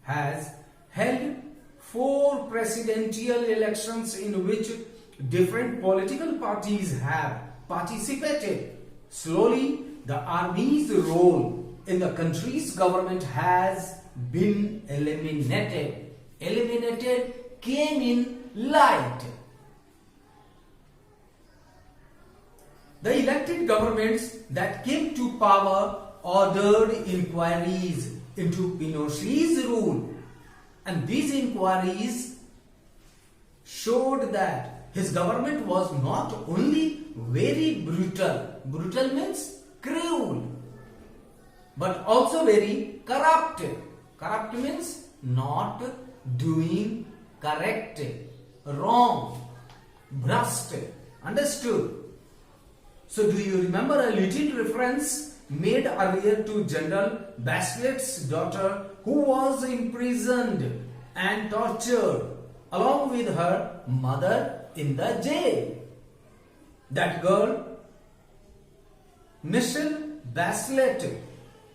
has held 4 presidential elections in which different political parties have participated. Slowly, the army's role in the country's government has been eliminated. Eliminated came in light. The elected governments that came to power ordered inquiries into Pinochet's rule, and these inquiries showed that his government was not only very brutal, brutal means cruel, but also very corrupt. Corrupt means not doing correct, wrong, brusque. Understood? So do you remember a little reference made earlier to General Bachelet's daughter, who was imprisoned and tortured along with her mother in the jail? That girl, Michelle Bachelet,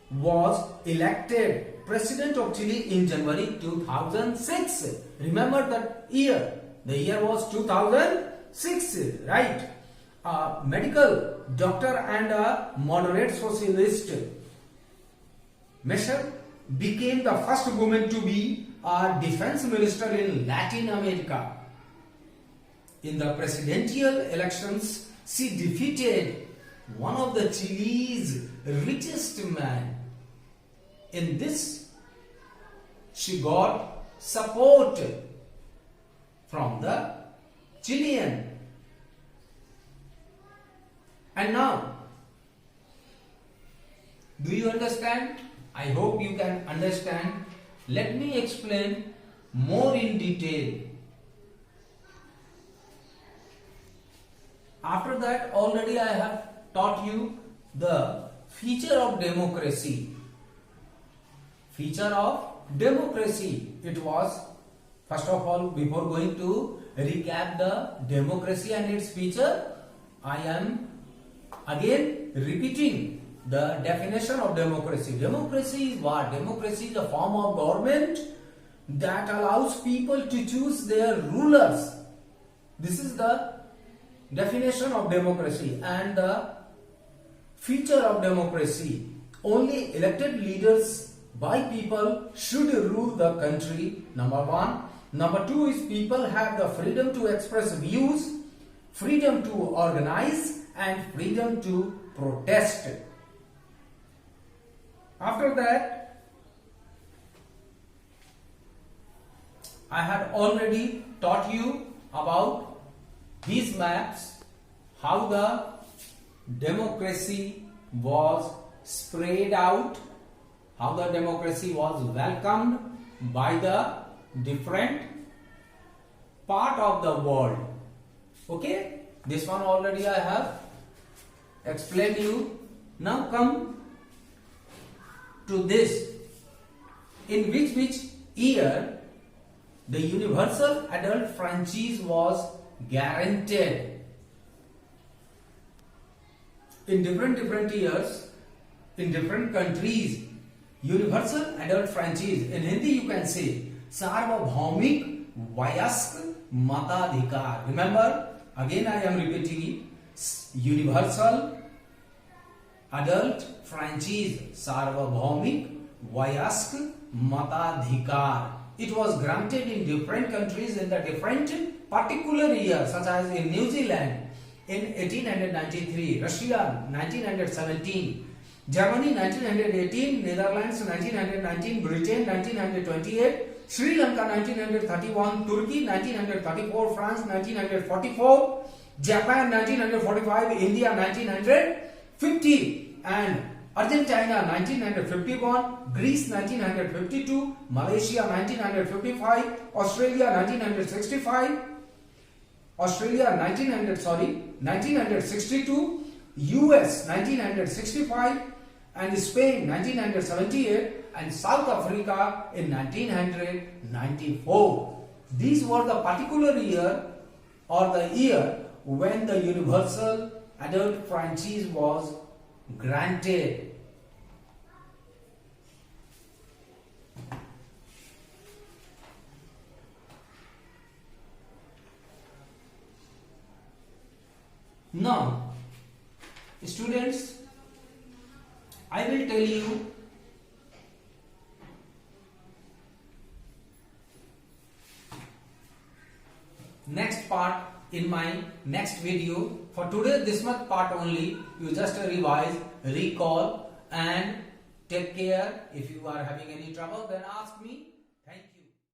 was elected President of Chile in January 2006. Remember that year? The year was 2006, right? A medical doctor and a moderate socialist, Michelle became the first woman to be a defense minister in Latin America. In the presidential elections, she defeated one of the Chile's richest men. In this, she got support from the Chilean. And now, do you understand? I hope you can understand. Let me explain more in detail. After that, already I have taught you the feature of democracy. Feature of democracy. It was, first of all, before going to recap the democracy and its feature, I am again repeating the definition of democracy. Democracy is what? Democracy is a form of government that allows people to choose their rulers. This is the definition of democracy and the feature of democracy. Only elected leaders by people should rule the country, number 1. Number 2 is people have the freedom to express views, freedom to organize, and freedom to protest. After that, I had already taught you about these maps, how the democracy was spread out, how the democracy was welcomed by the different part of the world. Okay, this one already I have explained you. Now come to this, in which year the universal adult franchise was guaranteed. In different years, in different countries, universal adult franchise, in Hindi you can say सार्वभौमिक वयस्क मताधिकार. Remember, again I am repeating it, universal adult franchise, सार्वभौमिक वयस्क मताधिकार. It was granted in different countries in the different particular years, such as in New Zealand in 1893, Russia 1917, Germany 1918, Netherlands 1919, Britain 1928, Sri Lanka 1931, Turkey 1934, France 1944, Japan 1945, India 1950, and Argentina 1951, Greece 1952, Malaysia 1955, Australia 1965, 1962, US 1965, and Spain 1978, and South Africa in 1994. These were the particular year or the year when the universal adult franchise was granted. Now, students, I will tell you next part in my next video. For today, this much part only. You just revise, recall, and take care. If you are having any trouble, then ask me.